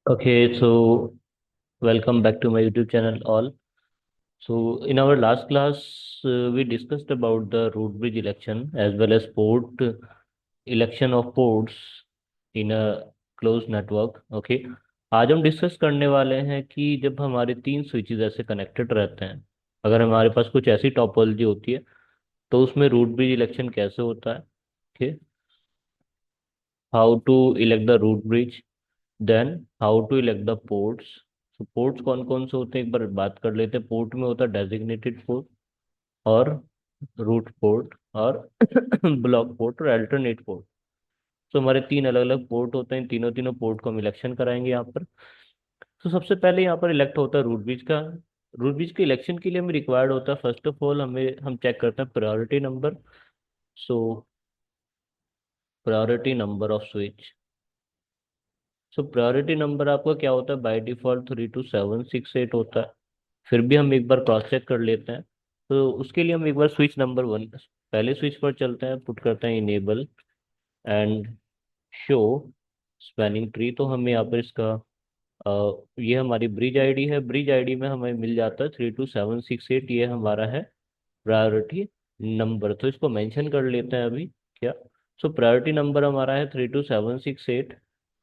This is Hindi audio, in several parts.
Okay, so welcome back to my YouTube channel all. So in our last class, we discussed about the road bridge election as well as port election of ports in a closed network. Okay, आज हम डिस्कस करने वाले हैं कि जब हमारे तीन स्विचेस ऐसे कनेक्टेड रहते हैं, अगर हमारे पास कुछ ऐसी टोपोलॉजी होती है तो उसमें रूट ब्रिज इलेक्शन कैसे होता है. Okay, how to elect the root bridge, then how to elect the ports. तो पोर्ट्स कौन कौन से होते हैं एक बार बात कर लेते हैं. पोर्ट में होता है डेजिग्नेटेड पोर्ट और रूट पोर्ट और ब्लॉक पोर्ट और अल्टरनेट पोर्ट. तो हमारे तीन अलग अलग पोर्ट होते हैं. तीनों तीनों पोर्ट को हम इलेक्शन कराएंगे यहाँ पर. तो सबसे पहले यहाँ पर इलेक्ट होता है रूट ब्रिज का. रूट ब्रिज के इलेक्शन के लिए हमें रिक्वायर्ड होता है, फर्स्ट ऑफ ऑल हमें हम चेक करते हैं प्रायोरिटी नंबर. सो प्रायोरिटी नंबर ऑफ स्विच. सो प्रायोरिटी नंबर आपका क्या होता है, बाय डिफॉल्ट 32768 होता है. फिर भी हम एक बार क्रॉस चेक कर लेते हैं. तो उसके लिए हम एक बार स्विच नंबर वन, पहले स्विच पर चलते हैं, पुट करते हैं enable and show spanning tree. तो हमें यहाँ पर इसका ये हमारी ब्रिज आईडी है. ब्रिज आईडी में हमें मिल जाता है 32768. ये हमारा है प्रायोरिटी नंबर. तो इसको मेंशन कर लेते हैं अभी क्या. सो प्रायोरिटी नंबर हमारा है 32768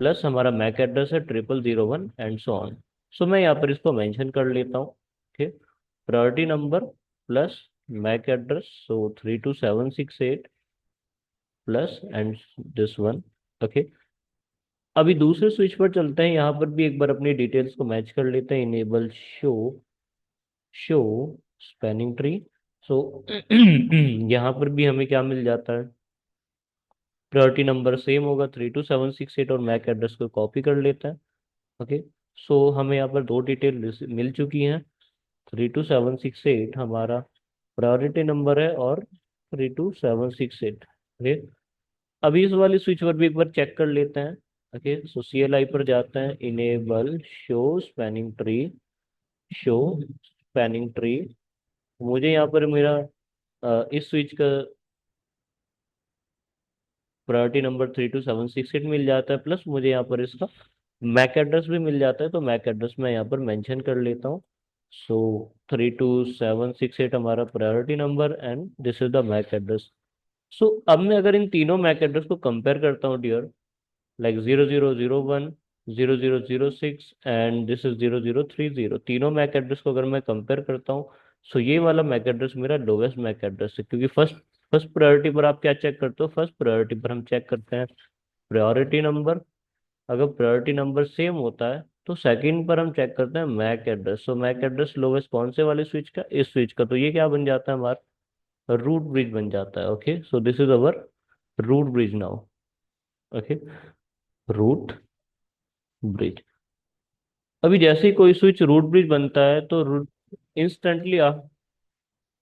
प्लस हमारा मैक एड्रेस है 0001 एंड सो ऑन. सो मैं यहाँ पर इसको मेंशन कर लेता हूँ. ठीक, priority number plus MAC address, so 32768 plus and this one. Okay, अभी दूसरे स्विच पर चलते हैं. यहाँ पर भी एक बार अपनी डिटेल्स को मैच कर लेते हैं. Enable show show spanning tree. So यहाँ पर भी हमें क्या मिल जाता है, प्रायोरिटी नंबर सेम होगा 32768 और मैक एड्रेस को कॉपी कर लेते हैं. ओके, सो हमें यहाँ पर दो डिटेल मिल चुकी हैं. 32768 हमारा प्रायोरिटी नंबर है और 32768. ओके, अभी इस वाली स्विच पर भी एक बार चेक कर लेते हैं. ओके, सो CLI पर जाते हैं, enable show spanning tree. Show spanning tree, मुझे यहाँ पर मेरा इस स्विच का प्रायोरिटी नंबर 32768 मिल जाता है, प्लस मुझे यहाँ पर इसका मैक एड्रेस भी मिल जाता है. तो मैक एड्रेस मैं यहाँ पर मेंशन कर लेता हूँ. सो 32768 हमारा priority number and this is the MAC address. So अब मैं अगर इन तीनों मैक एड्रेस को कंपेयर करता हूँ dear, like 0001, 0006 and this is 0030, तीनों मैक एड्रेस को अगर मैं कंपेयर करता हूँ, सो ये वाला मैक एड्रेस मेरा लोवेस्ट मैक एड्रेस है. क्योंकि फर्स्ट फर्स्ट प्रायोरिटी पर आप क्या चेक करते हो, फर्स्ट प्रायोरिटी पर हम चेक करते हैं प्रायोरिटी नंबर. अगर प्रायोरिटी नंबर सेम होता है तो सेकंड पर हम चेक करते हैं Mac address. So MAC address lowest कौन से वाले स्विच का, इस स्विच का. तो ये क्या बन जाता है, हमारा रूट ब्रिज बन जाता है. Okay, so this is our root bridge now. Okay, root bridge. अभी जैसे ही कोई स्विच रूट ब्रिज बनता है तो रूट इंस्टेंटली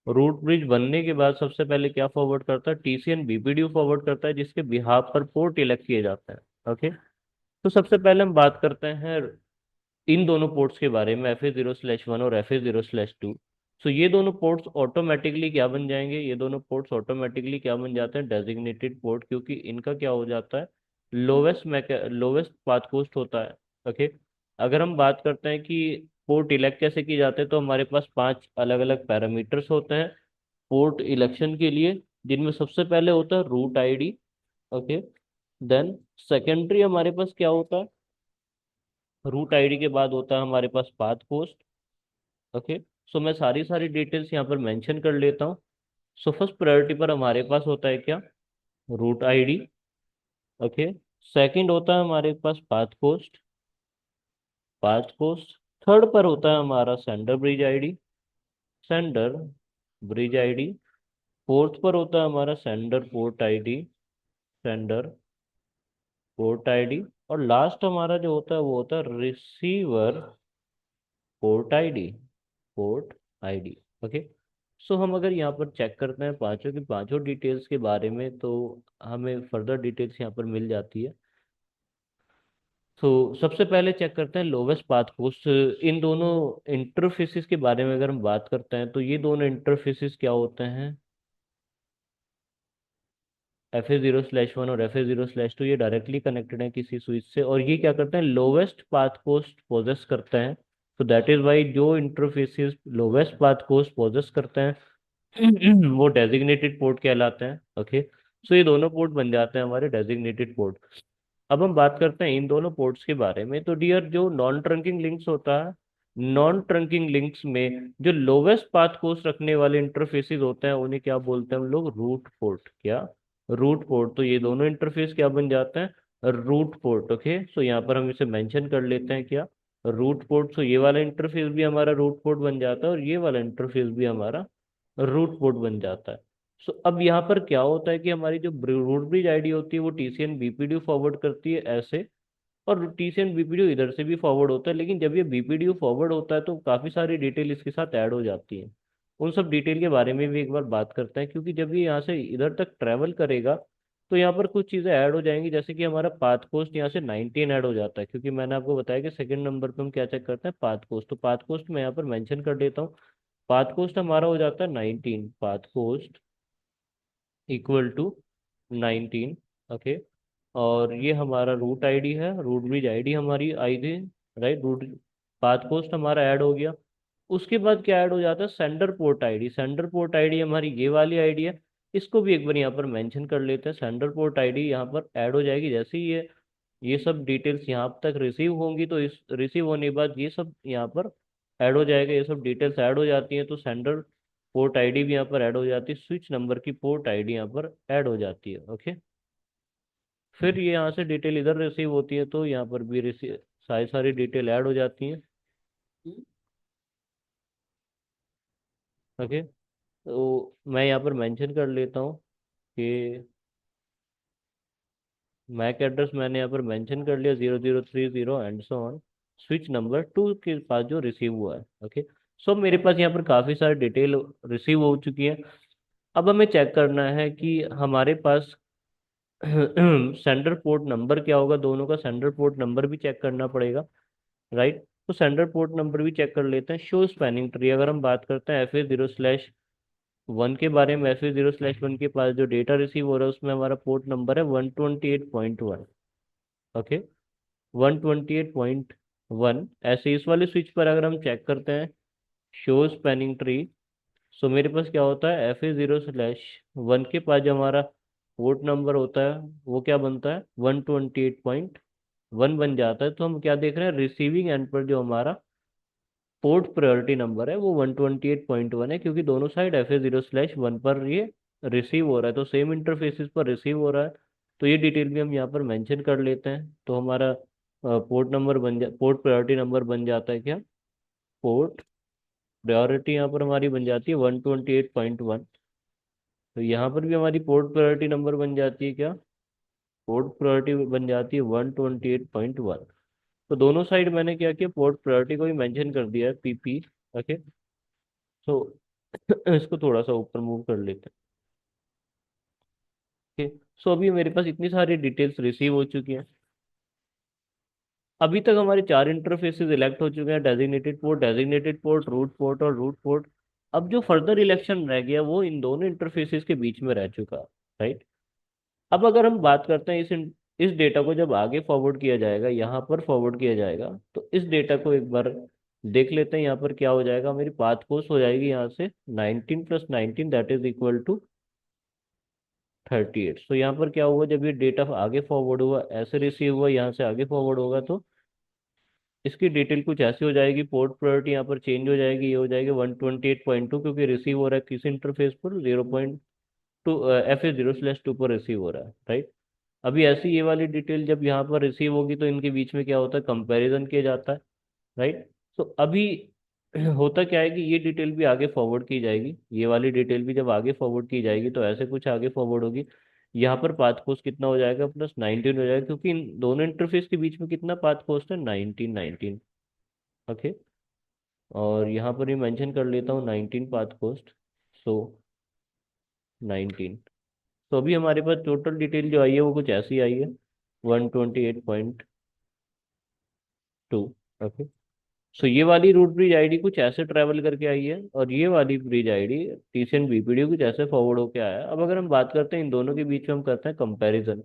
रूट ब्रिज बनने के बाद सबसे पहले क्या फॉरवर्ड करता है, TCN BPDU फॉरवर्ड करता है, जिसके बिहाफ पर पोर्ट इलेक्ट किए जाते हैं. ओके, तो सबसे पहले हम बात करते हैं इन दोनों पोर्ट्स के बारे में, FA0/1 और FA0/2. सो ये दोनों पोर्ट्स ऑटोमेटिकली क्या बन जाएंगे, ये दोनों पोर्ट्स ऑटोमेटिकली क्या बन जाते हैं, डेजिग्नेटेड पोर्ट. क्योंकि इनका क्या हो जाता है, लोवेस्ट पाथ कोस्ट होता है. ओके, अगर हम बात करते हैं कि पोर्ट इलेक्ट कैसे किए जाते हैं, तो हमारे पास पांच अलग अलग पैरामीटर्स होते हैं पोर्ट इलेक्शन के लिए, जिनमें सबसे पहले होता है root ID. Okay, then secondary हमारे पास क्या होता है, रूट आईडी के बाद होता है हमारे पास पाथ पोस्ट. ओके, सो मैं सारी सारी डिटेल्स यहाँ पर मेंशन कर लेता हूँ. सो फर्स्ट प्रायोरिटी पर हमारे पास होता है क्या, रूट आईडी. ओके, सेकंड होता है हमारे पास पाथ पोस्ट. थर्ड पर होता है हमारा सेंडर ब्रिज आईडी. फोर्थ पर होता है हमारा सेंडर पोर्ट आईडी. और लास्ट हमारा जो होता है वो होता है रिसीवर पोर्ट आईडी. ओके, सो हम अगर यहाँ पर चेक करते हैं पांचों की पांचों डिटेल्स के बारे में, तो हमें फर्दर डिटेल्स यहाँ पर मिल जाती है. तो सबसे पहले चेक करते हैं लोवेस्ट पाथ कोस्ट. इन दोनों इंटरफेसिस के बारे में अगर हम बात करते हैं, तो ये दोनों इंटरफेसिस क्या होते हैं, FA0/1 और FA0/2 ये डायरेक्टली कनेक्टेड है किसी स्विच से, और ये क्या करते हैं, लोवेस्ट पाथ कोस्ट पोजेस करते हैं। तो दैट इज वाई जो interfaces lowest path cost possess करते हैं वो डेजिग्नेटेड पोर्ट कहलाते हैं। ओके, सो ये दोनों पोर्ट बन जाते हैं हमारे डेजिग्नेटेड पोर्ट। अब हम बात करते हैं इन दोनों पोर्ट्स के बारे में। तो डियर, जो नॉन ट्रंकिंग लिंक्स होता है, नॉन ट्रंकिंग लिंक्स में जो लोवेस्ट पाथ कोस्ट रखने वाले इंटरफेसेस होते हैं उन्हें क्या बोलते हैं हम लोग, रूट पोर्ट। क्या, रूट पोर्ट। तो ये दोनों इंटरफेस क्या बन जाते हैं, रूट पोर्ट। ओके, सो यहाँ पर हम इसे मेंशन कर लेते हैं, क्या, रूट पोर्ट। सो ये वाला इंटरफेस भी हमारा रूट पोर्ट बन जाता है और ये वाला इंटरफेस भी हमारा रूट पोर्ट बन जाता है। सो अब यहाँ पर क्या होता है कि हमारी जो रूट ब्रिज आईडी होती है वो टीसीएन बीपीडीयू फॉरवर्ड करती है ऐसे, और टीसीएन बीपीडीयू इधर से भी फॉरवर्ड होता है। लेकिन जब ये बीपीडीयू फॉरवर्ड होता है तो काफी सारी डिटेल इसके साथ ऐड हो जाती है। उन सब डिटेल के बारे में भी एक बार बात करते हैं, क्योंकि जब ये यहाँ से इधर तक ट्रेवल करेगा तो यहाँ पर कुछ चीजें ऐड हो जाएंगी, जैसे कि हमारा पाथ कोस्ट यहाँ से 19 ऐड हो जाता है, क्योंकि मैंने आपको बताया कि सेकंड नंबर पे हम क्या चेक करते हैं, पाथ कोस्ट। तो पाथ कोस्ट मैं यहाँ पर मेंशन कर देता हूँ। पाथ कोस्ट हमारा हो जाता है 19, path cost equal to 19। Okay, और ये हमारा रूट आईडी है, रूट ब्रिज आईडी हमारी आई थी, राइट। रूट पाथ पोस्ट हमारा ऐड हो गया। उसके बाद क्या ऐड हो जाता है, sender port ID. Sender port ID हमारी ये वाली आईडी है, इसको भी एक बार यहाँ पर मेंशन कर लेते हैं। सेंडर पोर्ट आईडी यहाँ पर ऐड हो जाएगी जैसे ही ये सब डिटेल्स यहाँ तक रिसीव होंगी, तो इस रिसीव होने के बाद ये सब यहाँ पर ऐड हो जाएगा। ये सब डिटेल्स ऐड हो जाती हैं तो सेंडर पोर्ट आईडी भी यहाँ पर ऐड हो जाती है, स्विच नंबर की पोर्ट आईडी यहाँ पर ऐड हो जाती है। ओके, फिर ये यहाँ से डिटेल इधर रिसीव होती है तो यहाँ पर भी रिसीव सारी सारी डिटेल ऐड हो जाती है। ओके, तो मैं यहाँ पर मेंशन कर लेता हूँ कि मैक एड्रेस मैंने यहाँ पर मेंशन कर लिया 0030 and so on, switch number 2 के पास जो रिसीव हुआ है। ओके, सो मेरे पास यहाँ पर काफ़ी सारी डिटेल रिसीव हो चुकी है। अब हमें चेक करना है कि हमारे पास सेंडर पोर्ट नंबर क्या होगा, दोनों का सेंडर पोर्ट नंबर भी चेक करना पड़ेगा, राइट। तो सेंडर पोर्ट नंबर भी चेक कर लेते हैं। शो स्पैनिंग ट्री, अगर हम बात करते हैं FA0/1 के बारे में, FA0/1 के पास जो डेटा रिसीव हो रहा है उसमें हमारा पोर्ट नंबर है 128.1। ओके, 128.1। ऐसे इस वाले स्विच पर अगर हम चेक करते हैं शो स्पैनिंग ट्री, सो मेरे पास क्या होता है, FA0/1 के पास जो हमारा पोर्ट नंबर होता है वो क्या बनता है, 128.1 बन जाता है। तो हम क्या देख रहे हैं, रिसीविंग एंड पर जो हमारा पोर्ट प्रायोरिटी नंबर है वो 128.1 है, क्योंकि दोनों साइड FA0/1 पर ये रिसीव हो रहा है, तो सेम इंटरफेसिस पर रिसीव हो रहा है। तो ये डिटेल भी हम यहाँ पर मेंशन कर लेते हैं। तो हमारा पोर्ट प्रायोरिटी नंबर बन जाता है क्या, पोर्ट प्रायोरिटी यहाँ पर हमारी बन जाती है 128.1। तो यहाँ पर भी हमारी पोर्ट प्रायोरिटी नंबर बन जाती है क्या, पोर्ट प्रायोरिटी बन जाती है 128.1। तो दोनों साइड मैंने क्या किया, पोर्ट प्रायोरिटी को भी मेंशन कर दिया है, PP। ओके, सो इसको थोड़ा सा ऊपर मूव कर लेते हैं। ओके, सो अभी मेरे पास इतनी सारी डिटेल्स रिसीव हो चुकी हैं। अभी तक हमारे चार इंटरफेसेस इलेक्ट हो चुके हैं, designated port, designated port, root port और रूट पोर्ट। अब जो फर्दर इलेक्शन रह गया वो इन दोनों इंटरफेसेस के बीच में रह चुका है, राइट। अब अगर हम बात करते हैं इस डेटा को जब आगे फॉरवर्ड किया जाएगा, यहाँ पर फॉरवर्ड किया जाएगा, तो इस डेटा को एक बार देख लेते हैं। यहाँ पर क्या हो जाएगा, मेरी पाथ कोस हो जाएगी यहाँ से 19+19 दैट इज इक्वल टू 38। तो यहाँ पर क्या हुआ, जब ये डेटा आगे फॉरवर्ड हुआ, ऐसे रिसीव हुआ, यहाँ से आगे फॉरवर्ड होगा तो इसकी डिटेल कुछ ऐसी हो जाएगी। पोर्ट प्रायोरिटी यहाँ पर चेंज हो जाएगी, ये हो जाएगी 128.2, क्योंकि रिसीव हो रहा है किस इंटरफेस पर, 0.2 FA0/2 पर रिसीव हो रहा है, राइट। अभी ऐसी ये वाली डिटेल जब यहाँ पर रिसीव होगी तो इनके बीच में क्या होता है, कंपैरिजन किया जाता है, राइट। तो अभी होता क्या है कि ये डिटेल भी आगे फॉरवर्ड की जाएगी, ये वाली डिटेल भी जब आगे फॉरवर्ड की जाएगी तो ऐसे कुछ आगे फॉरवर्ड होगी। यहाँ पर पाथ कोस्ट कितना हो जाएगा, +19 हो जाएगा, क्योंकि इन दोनों इंटरफेस के बीच में कितना पाथ कोस्ट है, 19। ओके, और यहाँ पर ही मेंशन कर लेता हूँ 19 पाथ कोस्ट। सो 19। तो अभी हमारे पास टोटल डिटेल जो आई है वो कुछ ऐसी आई है, 128.2। ओके, सो ये वाली रूट ब्रिज आईडी कुछ ऐसे ट्रैवल करके आई है, और ये वाली ब्रिज आईडी टीसीएन बीपीडी कुछ ऐसे फॉरवर्ड होके आया है। अब अगर हम बात करते हैं इन दोनों के बीच में, हम करते हैं कंपैरिजन।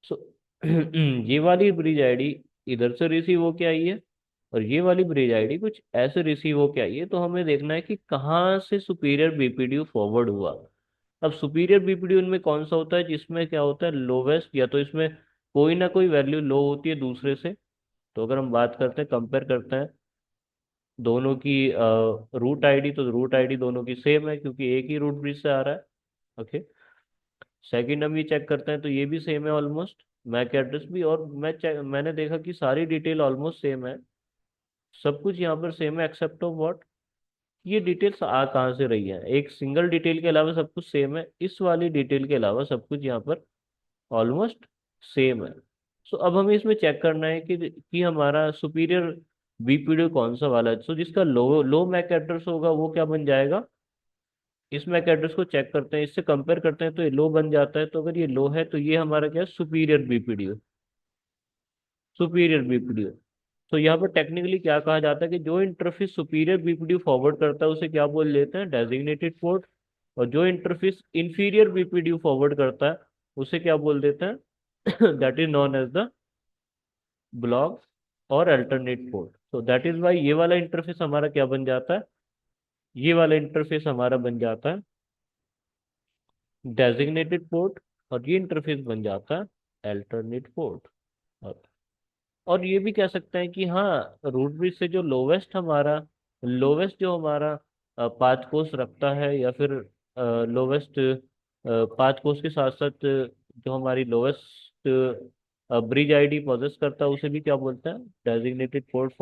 सो ये वाली ब्रिज आईडी इधर से रिसीव होके आई है, और ये वाली ब्रिज आईडी कुछ ऐसे रिसीव होके आई है। तो हमें देखना है कि कहाँ से सुपीरियर बीपीडीयू फॉरवर्ड हुआ। अब सुपीरियर बीपीडीयू उनमें कौन सा होता है जिसमें क्या होता है, लोवेस्ट, या तो इसमें कोई ना कोई वैल्यू लो होती है दूसरे से। तो अगर हम बात करते हैं, कंपेयर करते हैं दोनों की रूट आईडी, तो रूट आईडी दोनों की सेम है क्योंकि एक ही रूट ब्रिज से आ रहा है। ओके। सेकंड हम ये चेक करते हैं तो ये भी सेम है ऑलमोस्ट, मैक एड्रेस भी। और मैंने देखा कि सारी डिटेल ऑलमोस्ट सेम है, सब कुछ यहाँ पर सेम है एक्सेप्ट ऑफ व्हाट, ये डिटेल्स आ कहाँ से रही है। एक सिंगल डिटेल के अलावा सब कुछ सेम है, इस वाली डिटेल के अलावा सब कुछ यहाँ पर ऑलमोस्ट सेम है। सो अब हमें इसमें चेक करना है कि हमारा सुपीरियर बीपीडी कौन सा वाला है। सो जिसका लो लो मैक एड्रेस होगा वो क्या बन जाएगा, इस मैक एड्रेस को चेक करते हैं, इससे कंपेयर करते हैं तो ये लो बन जाता है। तो अगर ये लो है तो ये हमारा क्या है, सुपीरियर बीपीडी, सुपीरियर बीपीडी। तो यहाँ पर टेक्निकली क्या कहा जाता है कि जो इंटरफेस सुपीरियर बीपीडी फॉरवर्ड करता है उसे क्या बोल लेते हैं, डेजिग्नेटेड पोर्ट। और जो इंटरफेस इंफीरियर बीपीडी फॉरवर्ड करता है उसे क्या बोल देते हैं that is known as the block और अल्टरनेट पोर्ट। तो दैट इज वाई ये वाला इंटरफेस हमारा क्या बन जाता है, ये वाला इंटरफेस हमारा बन जाता है डेजिग्नेटेड पोर्ट, और ये इंटरफेस बन जाता है अल्टरनेट पोर्ट। और और ये भी कह सकते हैं कि हाँ, रूट ब्रिज से जो लोवेस्ट हमारा, लोवेस्ट जो हमारा पाथ कोस्ट रखता है, या फिर लोवेस्ट पाथ कोस्ट के साथ साथ जो हमारी लोवेस्ट ब्रिज आईडी प्रोसेस करता है उसे भी क्या बोलते हैं, डेजिग्नेटेड पोर्ट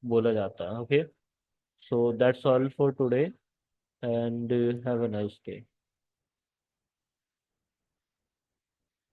बोला जाता है। Okay, so that's all for today and have a nice day.